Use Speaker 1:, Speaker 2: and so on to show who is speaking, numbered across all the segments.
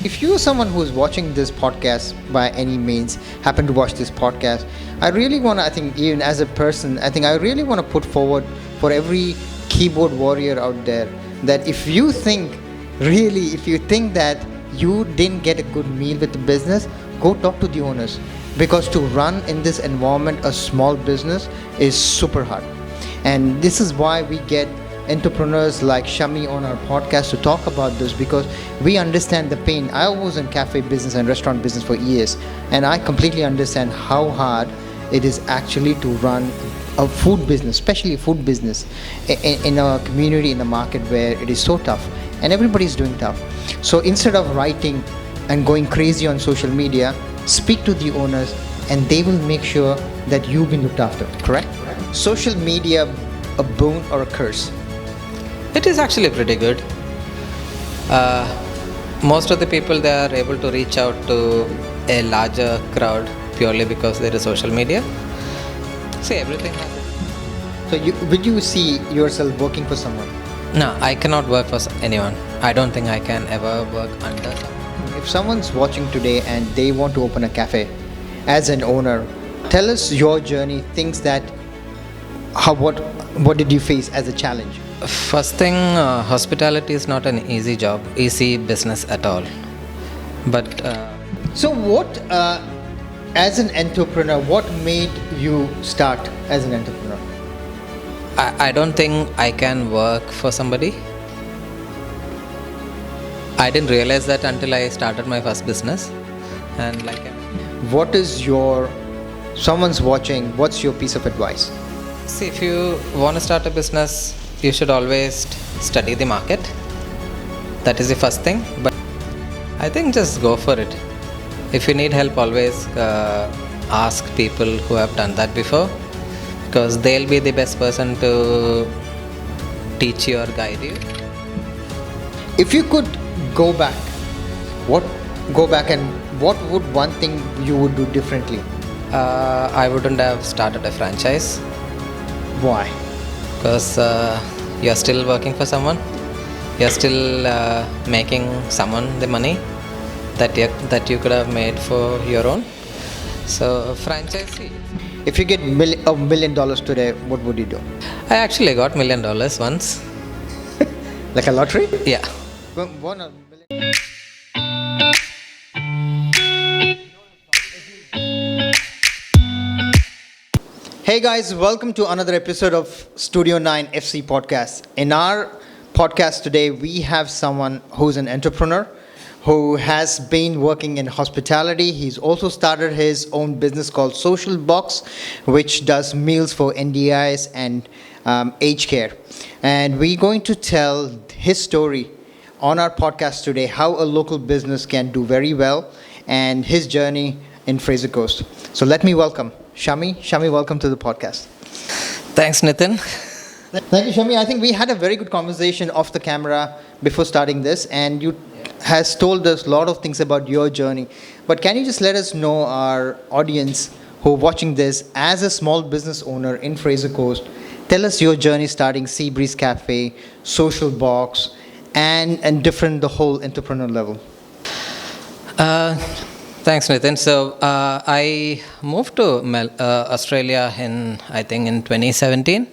Speaker 1: if you're someone who's watching this podcast by any means, happen to watch this podcast, I really want to, I think, even as a person, I think I really want to put forward for every keyboard warrior out there that if you think that you didn't get a good meal with the business, go talk to the owners. Because to run in this environment a small business is super hard. And this is why we get entrepreneurs like Shami on our podcast to talk about this, because we understand the pain. I was in cafe business and restaurant business for years, and I completely understand how hard it is actually to run a food business, especially food business in a community, in a market where it is so tough and everybody's doing tough. So instead of writing and going crazy on social media, speak to the owners and they will make sure that you've been looked after. Correct? Social media, a boon or a curse?
Speaker 2: It is actually pretty good. Most of the people, they are able to reach out to a larger crowd purely because there is social media. See, everything happens.
Speaker 1: So would you see yourself working for someone?
Speaker 2: No, I cannot work for anyone. I don't think I can ever work under someone.
Speaker 1: If someone's watching today and they want to open a cafe as an owner, tell us your journey, things that, what did you face as a challenge?
Speaker 2: First thing, hospitality is not an easy business at all. But
Speaker 1: So what, as an entrepreneur, what made you start as an entrepreneur?
Speaker 2: I don't think I can work for somebody. I didn't realize that until I started my first business. And
Speaker 1: What is someone's watching, what's your piece of advice?
Speaker 2: see, if you want to start a business, you should always study the market. That is the first thing. But I think just go for it. If you need help, always ask people who have done that before, because they'll be the best person to teach you or guide you.
Speaker 1: If you could go back and what would one thing you would do differently?
Speaker 2: I wouldn't have started a franchise.
Speaker 1: Why?
Speaker 2: Because you're still working for someone. You're still making someone the money that you could have made for your own. So franchisee.
Speaker 1: If you get $1 million today, what would you do?
Speaker 2: I actually got $1 million once.
Speaker 1: Like a lottery?
Speaker 2: Yeah.
Speaker 1: Won a million. Hey guys, welcome to another episode of Studio 9 FC podcast. In our podcast today, we have someone who's an entrepreneur who has been working in hospitality. He's also started his own business called Social Box, which does meals for NDIs and aged care. And we're going to tell his story on our podcast today, how a local business can do very well and his journey in Fraser Coast. So let me welcome Shami. Shami, welcome to the podcast.
Speaker 2: Thanks, Nitin.
Speaker 1: Thank you, Shami. I think we had a very good conversation off the camera before starting this, and you has told us a lot of things about your journey. But can you just let us know, our audience who are watching this, as a small business owner in Fraser Coast, tell us your journey starting Seabreeze Café, Social Box, and the whole entrepreneur level.
Speaker 2: Thanks, Nitin. So I moved to Australia in 2017.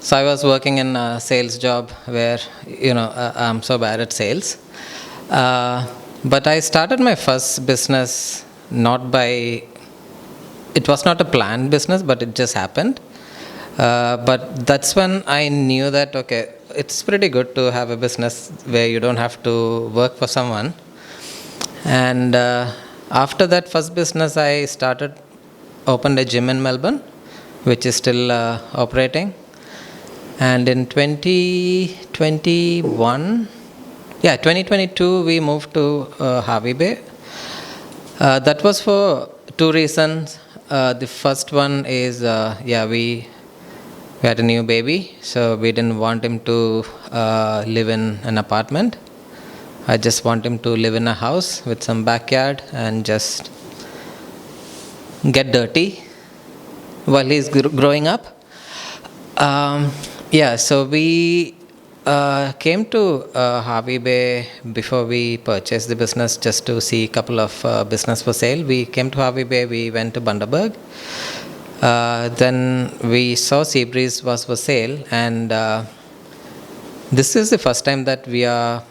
Speaker 2: So I was working in a sales job where I'm so bad at sales. But I started my first business it was not a planned business, but it just happened. But that's when I knew that, okay, it's pretty good to have a business where you don't have to work for someone. And after that first business, I opened a gym in Melbourne, which is still operating. And in 2022, we moved to Harvey Bay. That was for two reasons. The first one is, we had a new baby, so we didn't want him to live in an apartment. I just want him to live in a house with some backyard and just get dirty while he's growing up. So we came to Harvey Bay before we purchased the business just to see a couple of business for sale. We came to Harvey Bay, we went to Bundaberg. Then we saw Seabreeze was for sale, and this is the first time that we are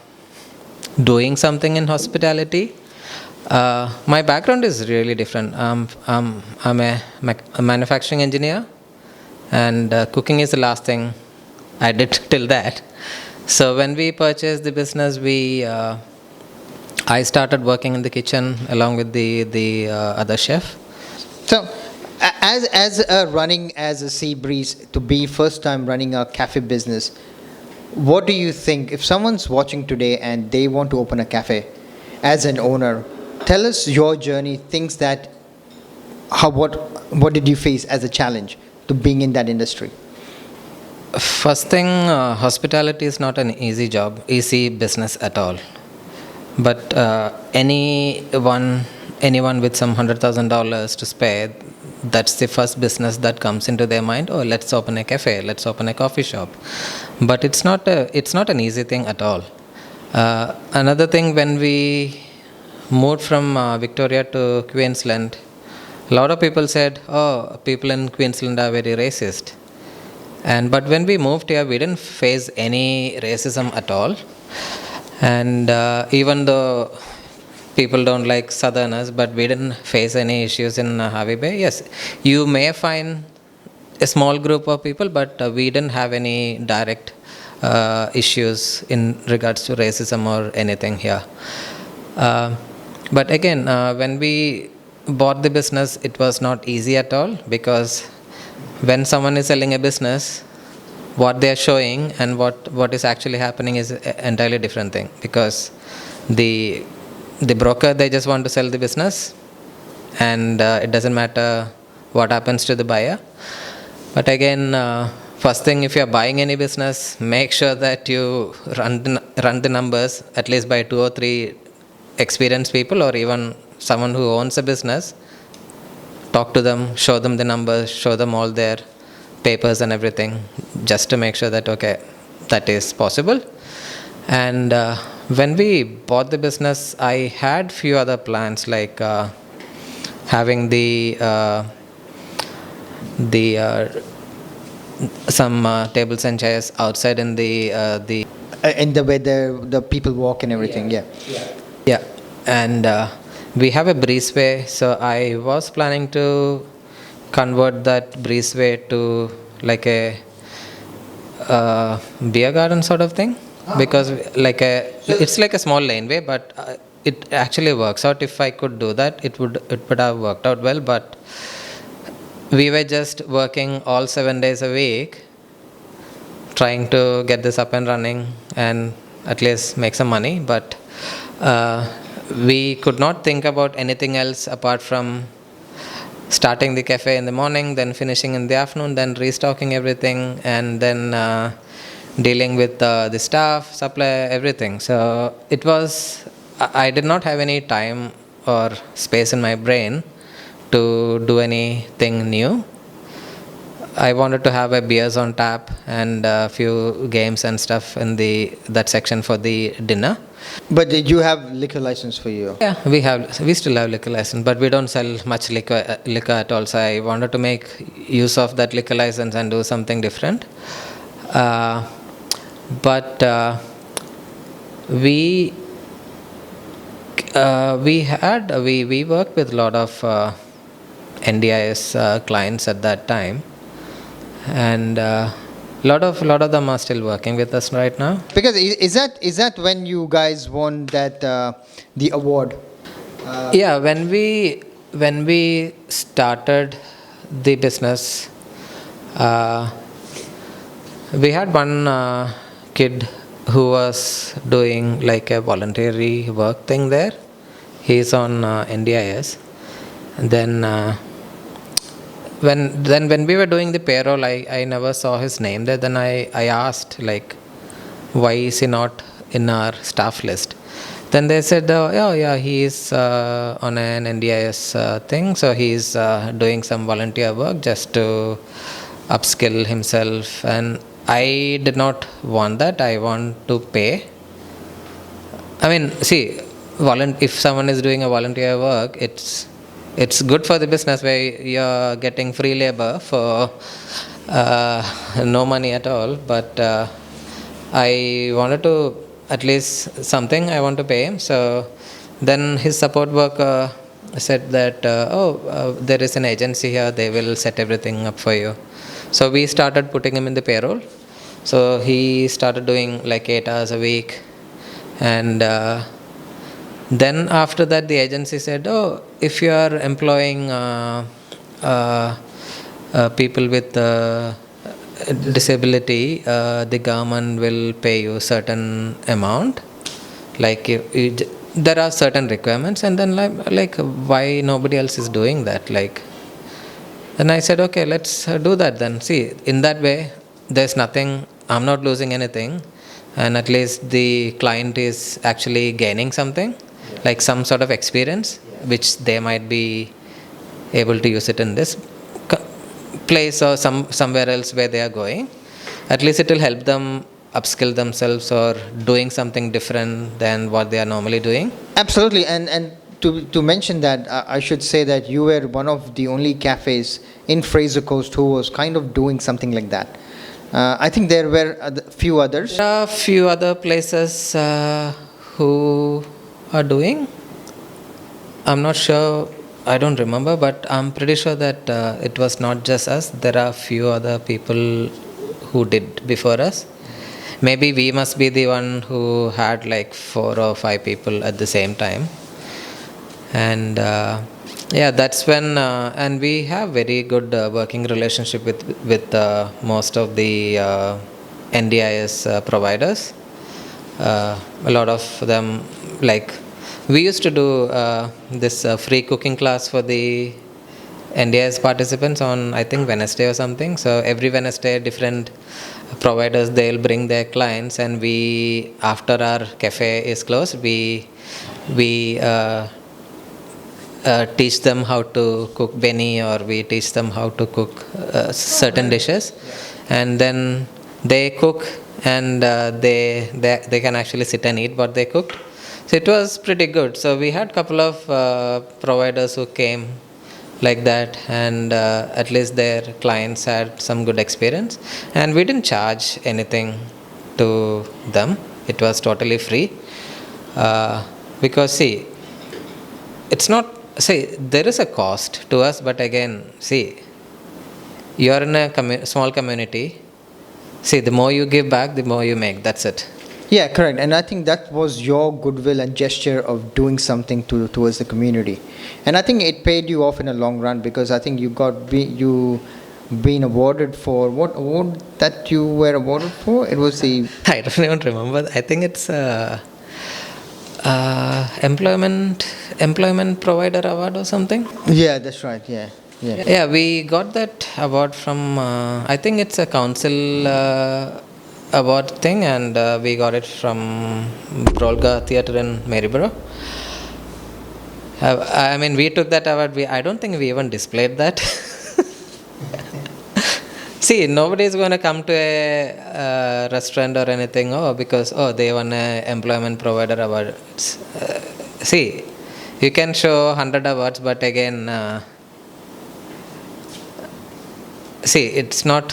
Speaker 2: doing something in hospitality. My background is really different. I'm a manufacturing engineer, and cooking is the last thing I did till that. So when we purchased the business, I started working in the kitchen along with the other chef.
Speaker 1: So, running as a Sea Breeze, to be first time running a cafe business, what do you think if someone's watching today and they want to open a cafe as an owner? Tell us your journey, things that what did you face as a challenge to being in that industry?
Speaker 2: First thing, hospitality is not an easy job, easy business at all. But anyone with some $100,000 to spare, that's the first business that comes into their mind. Oh, let's open a cafe, let's open a coffee shop. But it's not an easy thing at all. Another thing, when we moved from Victoria to Queensland, a lot of people said, "Oh, people in Queensland are very racist." But when we moved here, we didn't face any racism at all. And even though people don't like Southerners, but we didn't face any issues in Harvey Bay. Yes, you may find a small group of people, but we didn't have any direct issues in regards to racism or anything here. But again, when we bought the business, it was not easy at all, because when someone is selling a business, what they are showing and what is actually happening is an entirely different thing. Because the broker, they just want to sell the business, and it doesn't matter what happens to the buyer. But again, first thing, if you are buying any business, make sure that you run the numbers at least by 2 or 3 experienced people, or even someone who owns a business. Talk to them, show them the numbers, show them all their papers and everything, just to make sure that, okay, that is possible. And when we bought the business, I had few other plans, like having some tables and chairs outside in the
Speaker 1: In the way the people walk and everything, yeah.
Speaker 2: yeah. And we have a breezeway, so I was planning to convert that breezeway to like a beer garden sort of thing, because it's like a small laneway, but it actually works out. If I could do that, it would have worked out well. But we were just working all 7 days a week, trying to get this up and running and at least make some money. But we could not think about anything else apart from starting the cafe in the morning, then finishing in the afternoon, then restocking everything, and then dealing with the staff, supply, everything. So it was, I did not have any time or space in my brain to do anything new. I wanted to have a beers on tap and a few games and stuff in that section for the dinner.
Speaker 1: But did you have liquor license for you?
Speaker 2: Yeah, we still have liquor license, but we don't sell much liquor at all. So I wanted to make use of that liquor license and do something different. But we worked with a lot of NDIS clients at that time, and a lot of them are still working with us right now.
Speaker 1: Because is that when you guys won that the award?
Speaker 2: Yeah, when we started the business, we had one kid who was doing like a voluntary work thing there. He's on NDIS. And then when we were doing the payroll, I never saw his name there. Then I asked, like, why is he not in our staff list? Then they said, oh yeah, he is on an NDIS thing, so he's doing some volunteer work just to upskill himself. And I did not want that. I want to pay. I mean, see, if someone is doing a volunteer work, it's good for the business where you're getting free labor for no money at all. But I wanted to at least something I want to pay him. So then his support worker said that, there is an agency here, they will set everything up for you. So we started putting him in the payroll. So he started doing like 8 hours a week. And then after that, the agency said, "Oh, if you are employing people with disability, the government will pay you certain amount. Like there are certain requirements." And then like why nobody else is doing that? Like, and I said, okay, let's do that then. See, in that way, there's nothing. I'm not losing anything, and at least the client is actually gaining something, like some sort of experience, which they might be able to use it in this place or somewhere else where they are going. At least it will help them upskill themselves or doing something different than what they are normally doing.
Speaker 1: Absolutely, and to mention that, I should say that you were one of the only cafes in Fraser Coast who was kind of doing something like that. I think there were a few others.
Speaker 2: There are a few other places who are doing. I'm not sure. I don't remember, but I'm pretty sure that it was not just us. There are a few other people who did before us. Maybe we must be the one who had like 4 or 5 people at the same time. And yeah, that's when and we have very good working relationship with most of the NDIS providers. A lot of them, like we used to do this free cooking class for the NDIS participants on, I think, Wednesday or something. So every Wednesday, different providers, they'll bring their clients, and we, after our cafe is closed, we teach them how to cook beni, or we teach them how to cook certain dishes, and then they cook, and they can actually sit and eat what they cooked. So it was pretty good. So we had a couple of providers who came like that, and at least their clients had some good experience, and we didn't charge anything to them. It was totally free, because see, it's not, see, there is a cost to us, but again, see, you are in a small community. See, the more you give back, the more you make. That's it.
Speaker 1: Yeah, correct. And I think that was your goodwill and gesture of doing something towards the community. And I think it paid you off in a long run, because I think you been awarded for what award that you were awarded for? It was the
Speaker 2: I don't even remember. I think it's employment provider award or something.
Speaker 1: Yeah, that's right. Yeah.
Speaker 2: Yeah, we got that award from I think it's a council award thing, and we got it from Brolga Theatre in Maryborough. I mean, we took that award. I don't think we even displayed that. See, nobody is going to come to a restaurant or anything, because they won a employment provider award. See, you can show 100 awards, but again, see, it's not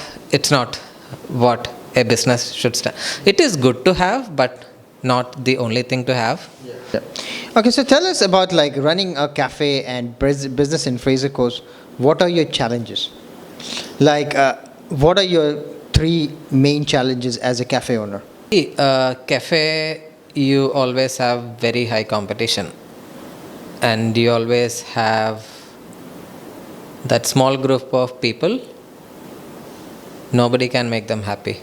Speaker 2: what a business should start. It is good to have, but not the only thing to have.
Speaker 1: Yeah. Okay, so tell us about like running a cafe and business in Fraser Coast. What are your challenges? Like, what are your 3 main challenges as a cafe owner?
Speaker 2: Cafe, you always have very high competition, and you always have that small group of people. Nobody can make them happy,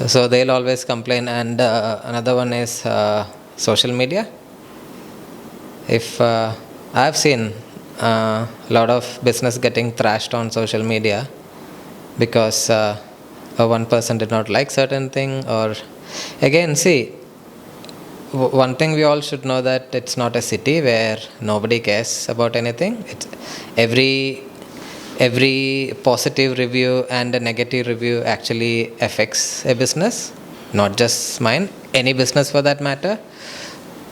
Speaker 2: so they'll always complain. And another one is social media. If I've seen a lot of business getting thrashed on social media because one person did not like certain thing, or again, see, one thing we all should know, that it's not a city where nobody cares about anything. It's every positive review and a negative review actually affects a business, not just mine, any business for that matter.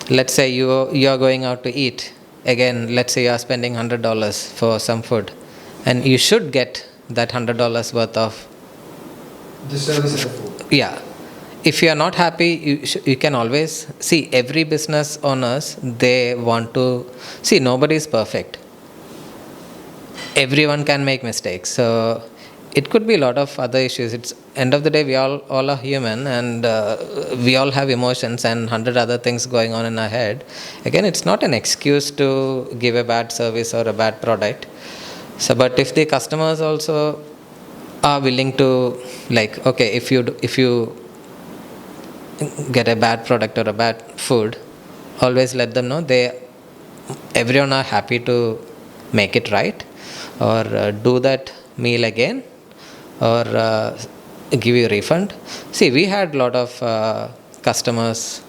Speaker 2: Let's say you're going out to eat. Again, let's say you're spending $100 for some food, and you should get that $100 worth of
Speaker 1: The service and the food.
Speaker 2: yeah. If you are not happy, you can always see. Every business owners, they want to see, nobody is perfect, everyone can make mistakes. So it could be a lot of other issues. It's end of the day, we all are human, and we all have emotions and 100 other things going on in our head. Again, it's not an excuse to give a bad service or a bad product. So but if the customers also are willing to, like, okay, if you get a bad product or a bad food, always let them know. Everyone are happy to make it right, or do that meal again, or give you a refund. See, we had a lot of customers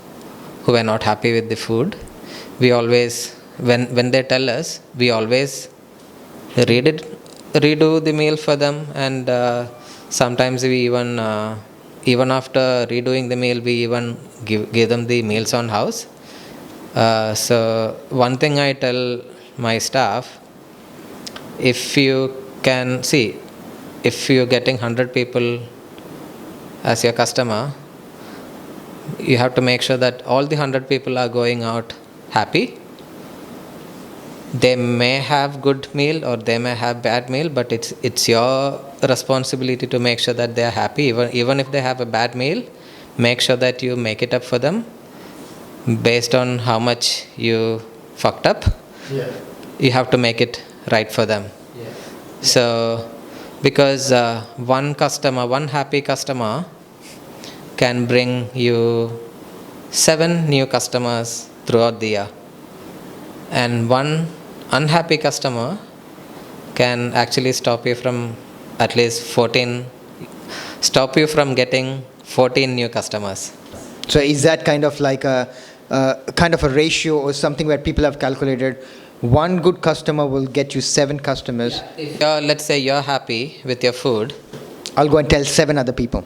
Speaker 2: who were not happy with the food. We always, when they tell us, we always redo the meal for them, and sometimes we even after redoing the meal, we even give them the meals on house. So one thing I tell my staff, if you can see, if you're getting 100 people as your customer, you have to make sure that all the 100 people are going out happy. They may have good meal or they may have bad meal, but it's your responsibility to make sure that they are happy. Even if they have a bad meal, make sure that you make it up for them based on how much you fucked up.
Speaker 1: Yeah.
Speaker 2: You have to make it right for them.
Speaker 1: Yeah.
Speaker 2: So because one happy customer can bring you 7 new customers throughout the year, and one unhappy customer can actually stop you from getting 14 new customers.
Speaker 1: So is that kind of like a ratio or something where people have calculated one good customer will get you 7 customers?
Speaker 2: If let's say you're happy with your food,
Speaker 1: I'll go and tell 7 other people.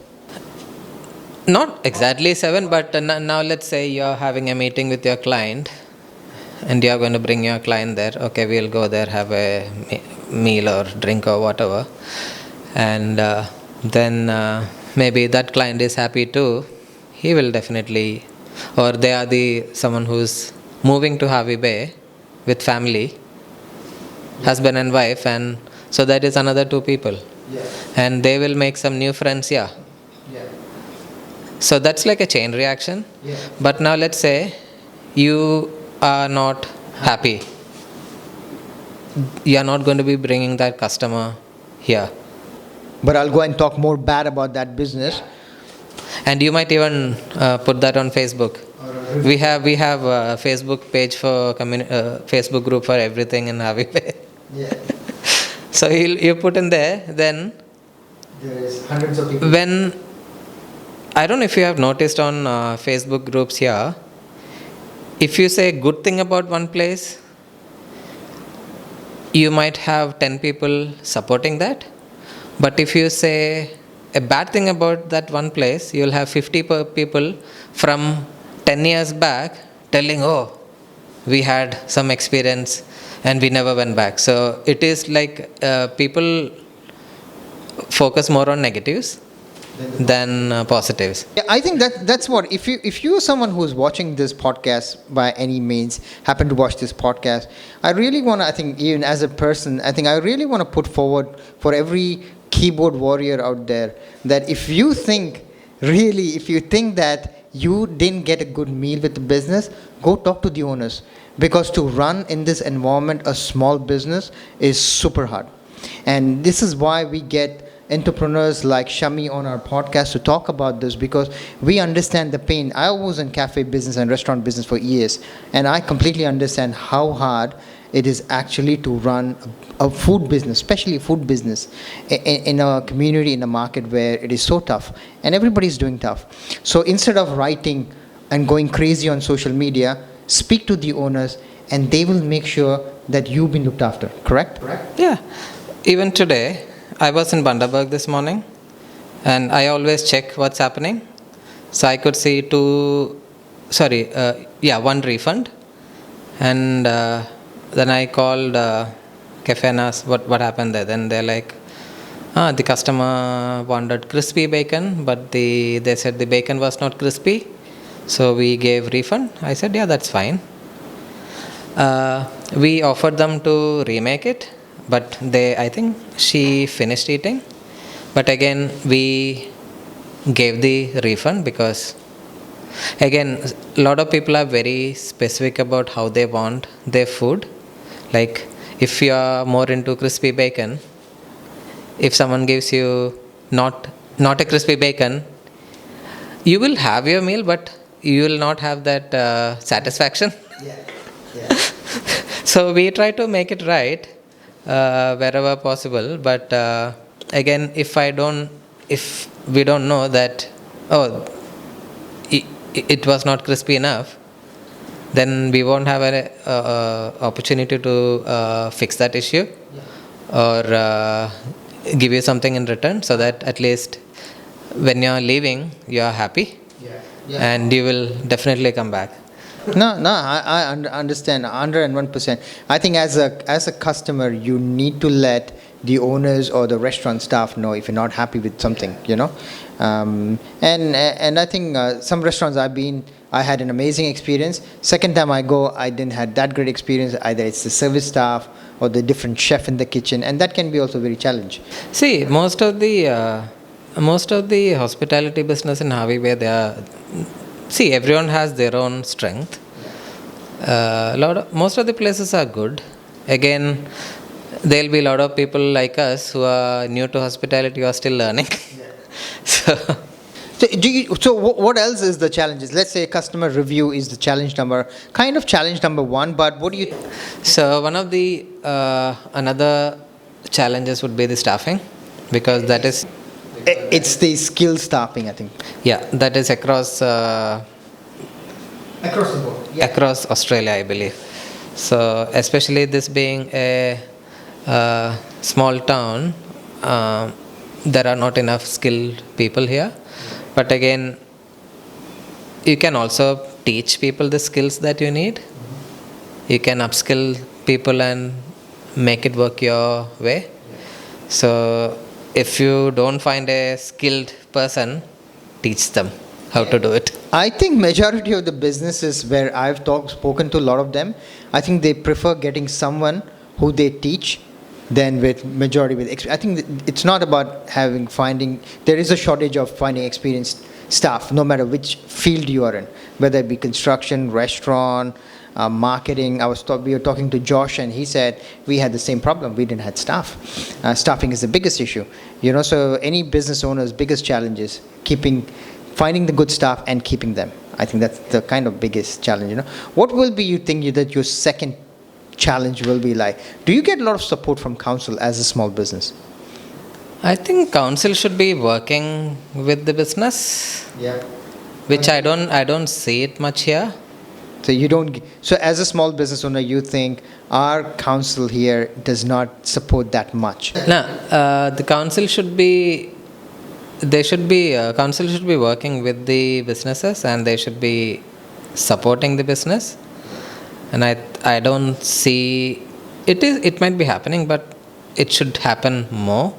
Speaker 2: not exactly 7, but now let's say you're having a meeting with your client and you're going to bring your client there. Okay, we'll go there, have a meal or drink or whatever, and then maybe that client is happy too. He will definitely, or they are someone who's moving to Harvey Bay with family, husband and wife, and so that is another 2 people.
Speaker 1: Yeah.
Speaker 2: And they will make some new friends.
Speaker 1: Yeah.
Speaker 2: So that's like a chain reaction.
Speaker 1: Yeah.
Speaker 2: But now let's say you are not happy. You are not going to be bringing that customer here.
Speaker 1: But I'll go and talk more bad about that business.
Speaker 2: And you might even put that on Facebook. We have a Facebook page for Facebook group for everything in Harvey Bay.
Speaker 1: Yeah.
Speaker 2: So you put in there, then
Speaker 1: There is hundreds of people.
Speaker 2: when, I don't know if you have noticed on Facebook groups here, if you say good thing about one place, you might have 10 people supporting that. But if you say a bad thing about that one place, you'll have 50 people from 10 years back telling, oh, we had some experience and we never went back. So it is like people focus more on negatives than positives.
Speaker 1: Yeah, I think that's what, if you're someone who's watching this podcast by any means, happen to watch this podcast, I really want to, I think even as a person, I think I really want to put forward for every keyboard warrior out there that if you think that you didn't get a good meal with the business, go talk to the owners, because to run in this environment a small business is super hard. And this is why we get entrepreneurs like Shami on our podcast to talk about this, because we understand the pain. I was in cafe business and restaurant business for years, and I completely understand how hard it is actually to run a food business, especially food business, in a community, in a market where it is so tough and everybody's doing tough. So instead of writing and going crazy on social media, speak to the owners and they will make sure that you've been looked after. Correct?
Speaker 2: Yeah. Even today, I was in Bundaberg this morning, and I always check what's happening. So I could see one refund, and then I called cafe and asked what happened there. Then they're like, the customer wanted crispy bacon, but they said the bacon was not crispy, so we gave refund. I said, yeah, that's fine. We offered them to remake it, but I think she finished eating. But again, we gave the refund because, again, a lot of people are very specific about how they want their food. Like, if you are more into crispy bacon, if someone gives you not a crispy bacon, you will have your meal, but you will not have that satisfaction.
Speaker 1: Yeah. Yeah.
Speaker 2: So we try to make it right wherever possible. But again, if we don't know that, oh, it was not crispy enough, then we won't have an opportunity to fix that issue, or give you something in return, so that at least when you're leaving, you're happy, and you will definitely come back.
Speaker 1: No, I understand 101%. I think as a customer, you need to let the owners or the restaurant staff know if you're not happy with something, and I think some restaurants I had an amazing experience. Second time I go, I didn't have that great experience. Either it's the service staff or the different chef in the kitchen, and that can be also very challenging.
Speaker 2: See, most of the hospitality business in Harvey Bay, everyone has their own strength. Most of the places are good. Again, there'll be a lot of people like us who are new to hospitality, who are still learning. So,
Speaker 1: what else is the challenges? Let's say customer review is the challenge number one, but what do you?
Speaker 2: so one of the another challenges would be the staffing, because that is
Speaker 1: It's the skill staffing, I think.
Speaker 2: that is across
Speaker 1: Across the board.
Speaker 2: across Australia, I believe. So especially this being a small town, there are not enough skilled people here. But again, you can also teach people the skills that you need. You can upskill people and make it work your way. So if you don't find a skilled person, teach them how to do it.
Speaker 1: I think majority of the businesses where I've spoken to a lot of them, I think they prefer getting someone who they teach than with majority with experience. I think it's not about finding. There is a shortage of finding experienced staff, no matter which field you are in, whether it be construction, restaurant, marketing. We were talking to Josh, and he said we had the same problem. We didn't have staff. Staffing is the biggest issue. So any business owner's biggest challenge is finding the good staff and keeping them. I think that's the kind of biggest challenge. What will be that your second challenge will be like? Do you get a lot of support from council as a small business?
Speaker 2: I think council should be working with the business,
Speaker 1: Yeah.
Speaker 2: which I don't see it much here.
Speaker 1: So you don't. So as a small business owner, you think our council here does not support that much?
Speaker 2: No, the council should be. Council should be working with the businesses, and they should be supporting the business. And I don't see it. It might be happening, but it should happen more.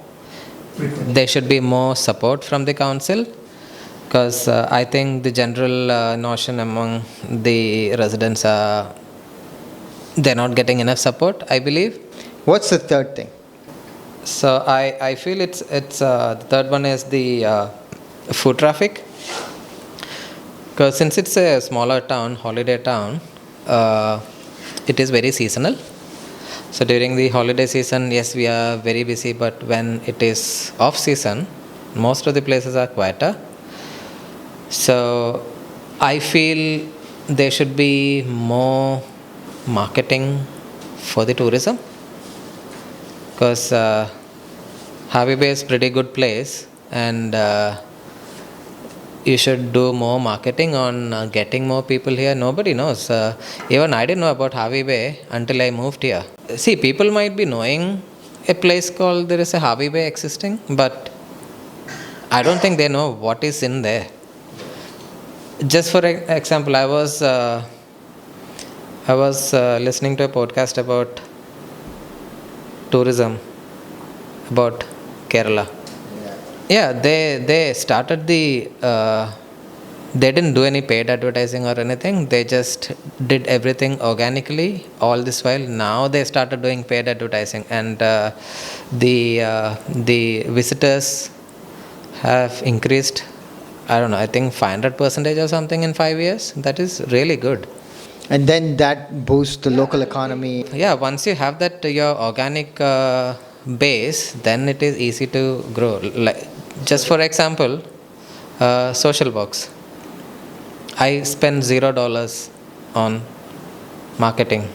Speaker 2: There should be more support from the council, because I think the general notion among the residents they're not getting enough support, I believe.
Speaker 1: What's the third thing?
Speaker 2: So I feel it's the third one is the food traffic, because since it's a smaller town, holiday town, it is very seasonal. So during the holiday season, yes, we are very busy, but when it is off season, most of the places are quieter. So I feel there should be more marketing for the tourism, because Harvey Bay is a pretty good place, and you should do more marketing on getting more people here. Nobody knows. Even I didn't know about Harvey Bay until I moved here. See, people might be knowing a place called, there is a Harvey Bay existing, but I don't think they know what is in there. Just for example, I was listening to a podcast about tourism, about Kerala. Yeah, they started they didn't do any paid advertising or anything. They just did everything organically. All this while, now they started doing paid advertising, and the visitors have increased. I don't know. I think 500% or something in 5 years. That is really good.
Speaker 1: And then that boosts the local economy.
Speaker 2: Yeah, once you have that your organic base, then it is easy to grow. Like, just for example, social box. I spend $0 on marketing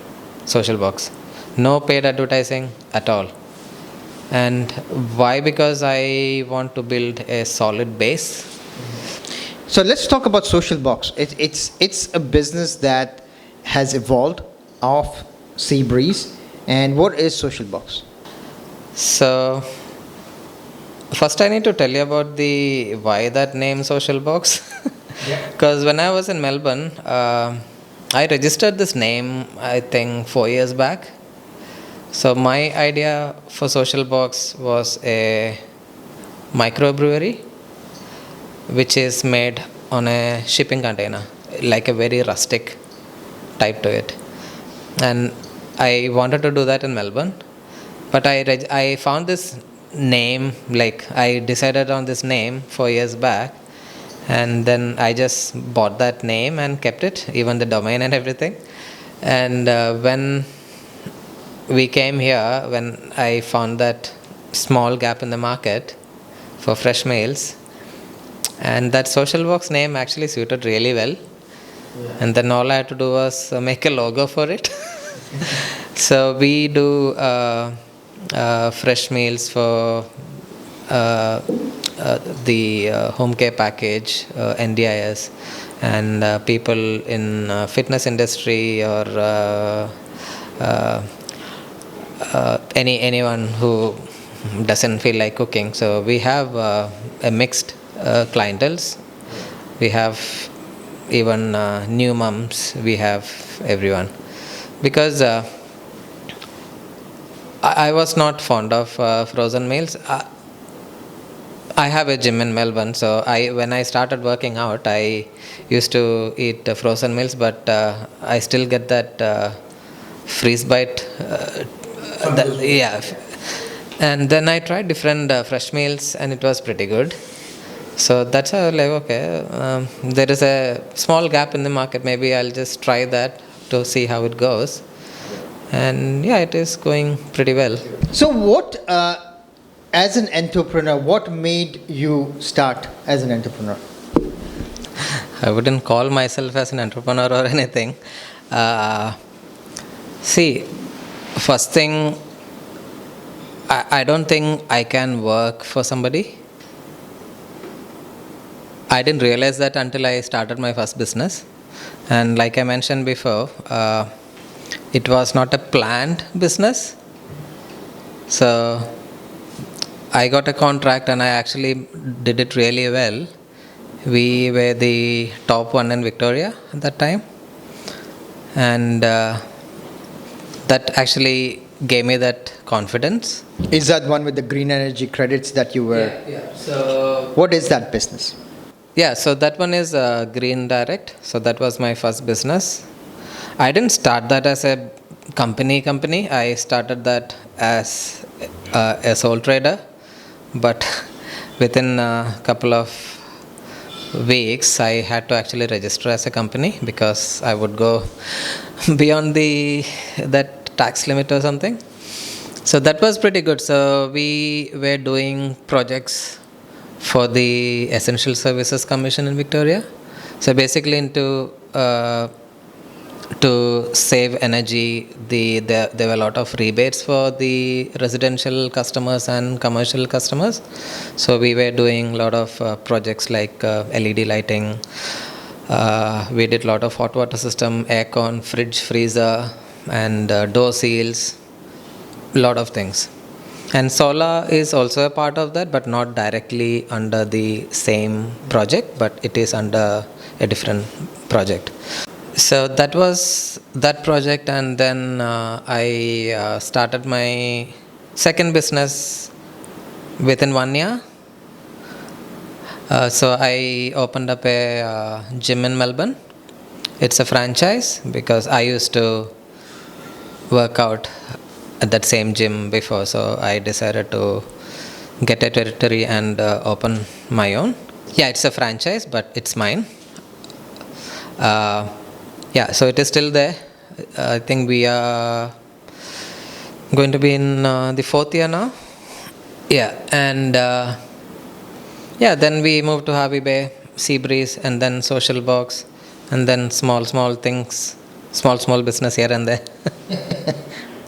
Speaker 2: social box. No paid advertising at all. And why? Because I want to build a solid base.
Speaker 1: So let's talk about Social Box. It's a business that has evolved off Seabreeze. And what is Social Box?
Speaker 2: So first I need to tell you about the why that name Social Box. Because when I was in Melbourne, I registered this name I think 4 years back. So my idea for Social Box was a microbrewery which is made on a shipping container, like a very rustic type to it. And I wanted to do that in Melbourne, but I found this name, like I decided on this name 4 years back, and then I just bought that name and kept it, even the domain and everything. And when we came here, when I found that small gap in the market for fresh meals, and that Social Box name actually suited really well. And then all I had to do was make a logo for it. So we do fresh meals for the home care package, NDIS, and people in fitness industry, or anyone who doesn't feel like cooking. So we have a mixed clientels. We have even new moms. We have everyone, because I was not fond of frozen meals. I have a gym in Melbourne, so when I started working out, I used to eat frozen meals, but I still get that freeze bite. Yeah, and then I tried different fresh meals, and it was pretty good. So that's how, like, okay, there is a small gap in the market. Maybe I'll just try that to see how it goes. And yeah, it is going pretty well.
Speaker 1: So what, as an entrepreneur, what made you start as an entrepreneur?
Speaker 2: I wouldn't call myself as an entrepreneur or anything. See, first thing, I don't think I can work for somebody. I didn't realize that until I started my first business. And like I mentioned before, it was not a planned business. So I got a contract and I actually did it really well. We were the top one in Victoria at that time. And that actually gave me that confidence.
Speaker 1: Is that one with the green energy credits that you were?
Speaker 2: Yeah. So
Speaker 1: What is that business?
Speaker 2: yeah, so that one is Green Direct. So that was my first business. I didn't start that as a company. I started that as a sole trader. But within a couple of weeks, I had to actually register as a company because I would go beyond that tax limit or something. So that was pretty good. So we were doing projects for the Essential Services Commission in Victoria. So basically to save energy, there were a lot of rebates for the residential customers and commercial customers. So we were doing a lot of projects like LED lighting. We did a lot of hot water system, aircon, fridge, freezer, and door seals, a lot of things. And Sola is also a part of that, but not directly under the same project, but it is under a different project. So that was that project, and then I started my second business within 1 year. So I opened up a gym in Melbourne. It's a franchise because I used to work out at that same gym before, so I decided to get a territory and open my own. Yeah, it's a franchise, but it's mine. Yeah, so it is still there. I think we are going to be in the fourth year now. Yeah, and yeah, then we moved to Harvey Bay, Seabreeze, and then Social Box, and then small things, small business here and there.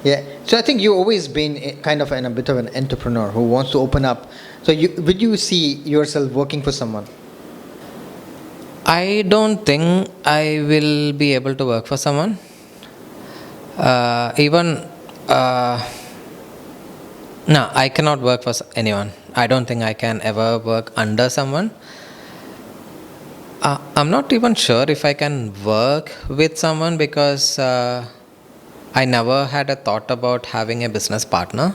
Speaker 1: Yeah. So I think you've always been kind of a bit of an entrepreneur who wants to open up. So would you see yourself working for someone?
Speaker 2: I don't think I will be able to work for someone. Even no, I cannot work for anyone. I don't think I can ever work under someone. I'm not even sure if I can work with someone because I never had a thought about having a business partner.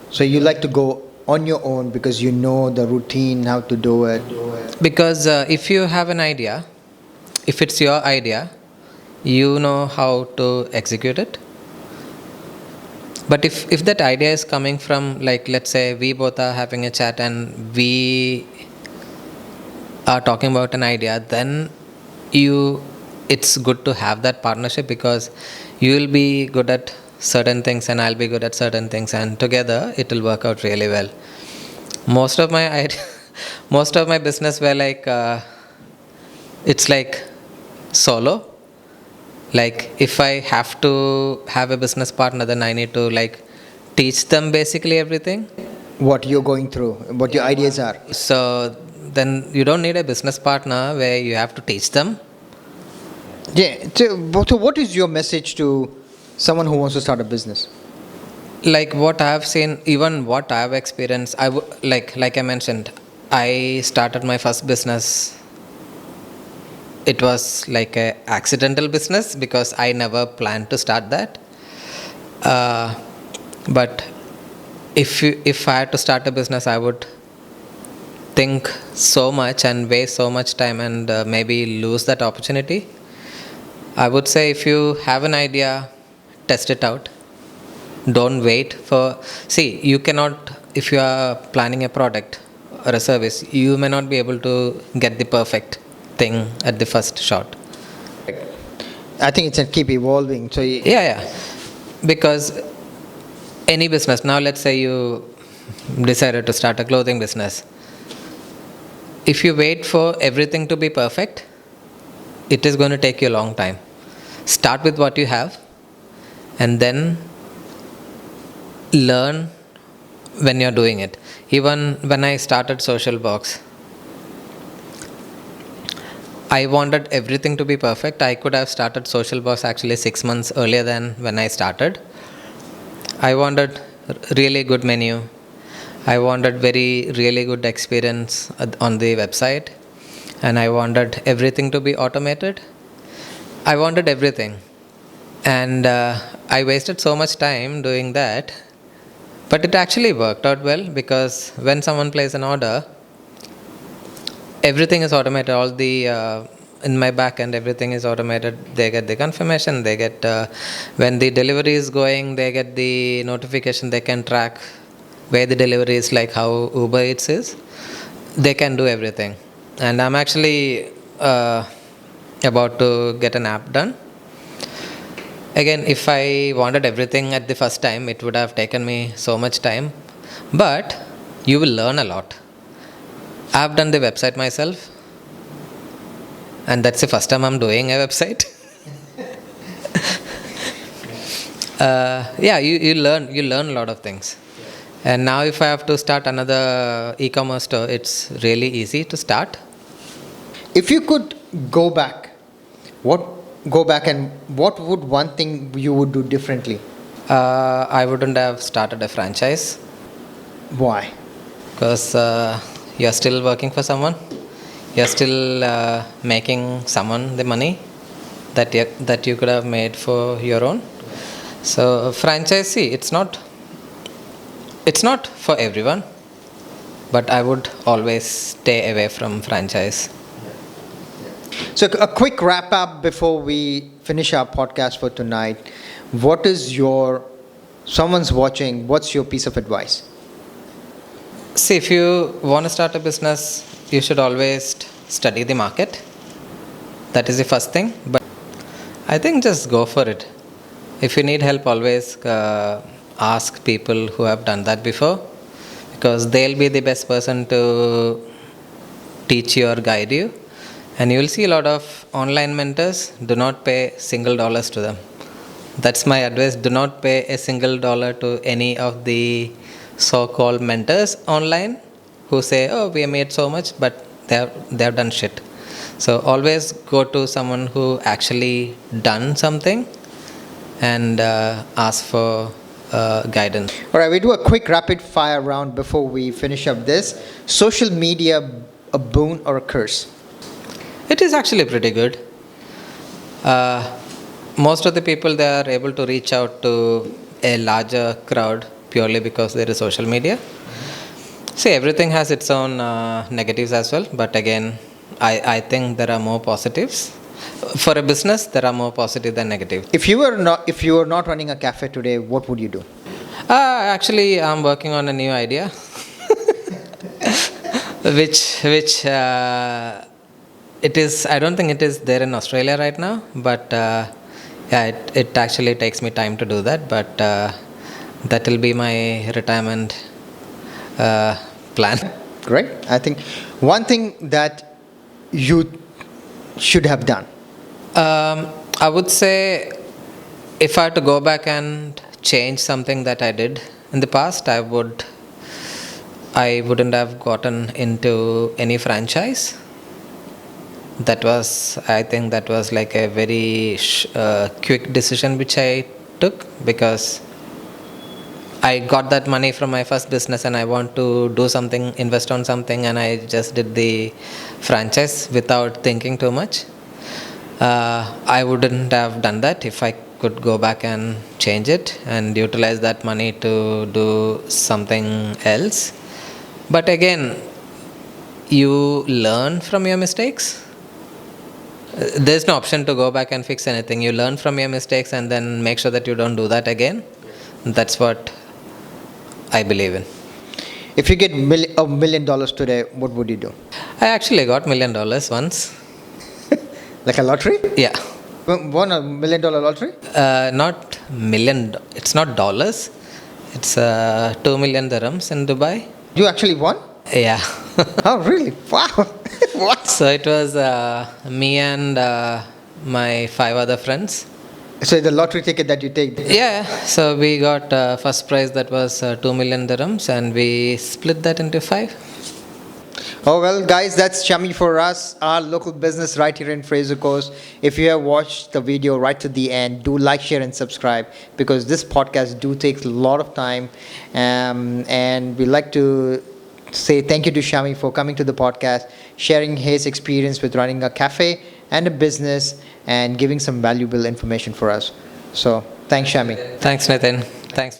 Speaker 1: So you like to go on your own because you know the routine, how to do it.
Speaker 2: Because if you have an idea, if it's your idea, you know how to execute it. But if that idea is coming from, like, let's say we both are having a chat and we are talking about an idea, then it's good to have that partnership because you will be good at certain things and I'll be good at certain things, and together it will work out really well. Most of my most of my business were like it's like solo. Like if I have to have a business partner, then I need to like teach them basically everything.
Speaker 1: What you're going through, what your ideas are.
Speaker 2: So then you don't need a business partner where you have to teach them.
Speaker 1: Yeah. So what is your message to someone who wants to start a business?
Speaker 2: Like what I have seen, even what I have experienced, like I mentioned, I started my first business. It was like a accidental business because I never planned to start that. But if I had to start a business, I would think so much and waste so much time and maybe lose that opportunity. I would say if you have an idea, test it out. Don't wait for. See, you cannot, if you are planning a product or a service, you may not be able to get the perfect thing at the first shot.
Speaker 1: I think it's a keep evolving. So
Speaker 2: Yeah. Because any business, now let's say you decided to start a clothing business. If you wait for everything to be perfect, it is going to take you a long time. Start with what you have and then learn when you're doing it. Even when I started Social Box, I wanted everything to be perfect. I could have started Social Box actually 6 months earlier than when I started. I wanted really good menu. I wanted really good experience on the website, and I wanted everything to be automated. I wanted everything, and I wasted so much time doing that. But it actually worked out well because when someone places an order, everything is automated. All the in my back end, everything is automated. They get the confirmation. They get when the delivery is going, they get the notification. They can track where the delivery is, like how Uber Eats is. They can do everything. And I'm actually about to get an app done. Again, if I wanted everything at the first time, it would have taken me so much time. But you will learn a lot. I've done the website myself, and that's the first time I'm doing a website. Yeah, you learn a lot of things. And now if I have to start another e-commerce store, it's really easy to start.
Speaker 1: if you could go back, and what would one thing you would do differently?
Speaker 2: I wouldn't have started a franchise.
Speaker 1: Why?
Speaker 2: Because you're still working for someone, you're still making someone the money that you could have made for your own. So franchise, see, it's not for everyone, but I would always stay away from franchise.
Speaker 1: So, a quick wrap up before we finish our podcast for tonight. What is someone's watching, what's your piece of advice?
Speaker 2: See, if you want to start a business, you should always study the market. That is the first thing. But I think just go for it. If you need help, always ask people who have done that before, because they'll be the best person to teach you or guide you. And you will see a lot of online mentors. Do not pay single dollars to them. That's my advice. Do not pay a single dollar to any of the so-called mentors online who say, "Oh, we have made so much," but they have done shit. So always go to someone who actually done something and ask for guidance.
Speaker 1: All right, we do a quick rapid fire round before we finish up this. Social media, a boon or a curse?
Speaker 2: It is actually pretty good. Most of the people, they are able to reach out to a larger crowd purely because there is social media. See, everything has its own negatives as well, but again, I think there are more positives. For a business, there are more positive than negative.
Speaker 1: If you were not running a cafe today, what would you do?
Speaker 2: Actually, I'm working on a new idea, which it is. I don't think it is there in Australia right now, but yeah, it actually takes me time to do that. But that will be my retirement plan.
Speaker 1: Great. I think one thing that you should have done.
Speaker 2: I would say if I had to go back and change something that I did in the past, I wouldn't have gotten into any franchise. I think that was like a very quick decision which I took, because I got that money from my first business and I want to do something, invest on something, and I just did the franchise without thinking too much. I wouldn't have done that if I could go back and change it and utilize that money to do something else. But again, you learn from your mistakes. There's no option to go back and fix anything. You learn from your mistakes and then make sure that you don't do that again. That's what I believe in.
Speaker 1: If you get $1 million today, what would you do?
Speaker 2: I actually got $1 million once.
Speaker 1: Like a lottery?
Speaker 2: Yeah.
Speaker 1: Won $1 million lottery?
Speaker 2: Not million. It's not dollars. It's 2 million dirhams in Dubai.
Speaker 1: You actually won?
Speaker 2: Yeah.
Speaker 1: Oh, really? Wow. What?
Speaker 2: So it was me and my 5 other friends.
Speaker 1: So the lottery ticket that you take?
Speaker 2: Yeah. So we got first prize, that was 2 million dirhams, and we split that into 5.
Speaker 1: Oh, well, guys, that's Chummy for us, our local business right here in Fraser Coast. If you have watched the video right to the end, do like, share, and subscribe, because this podcast do takes a lot of time. And we like to say thank you to Shami for coming to the podcast, sharing his experience with running a cafe and a business, and giving some valuable information for us. So, thanks, Shami.
Speaker 2: Thanks, Nathan. Thanks.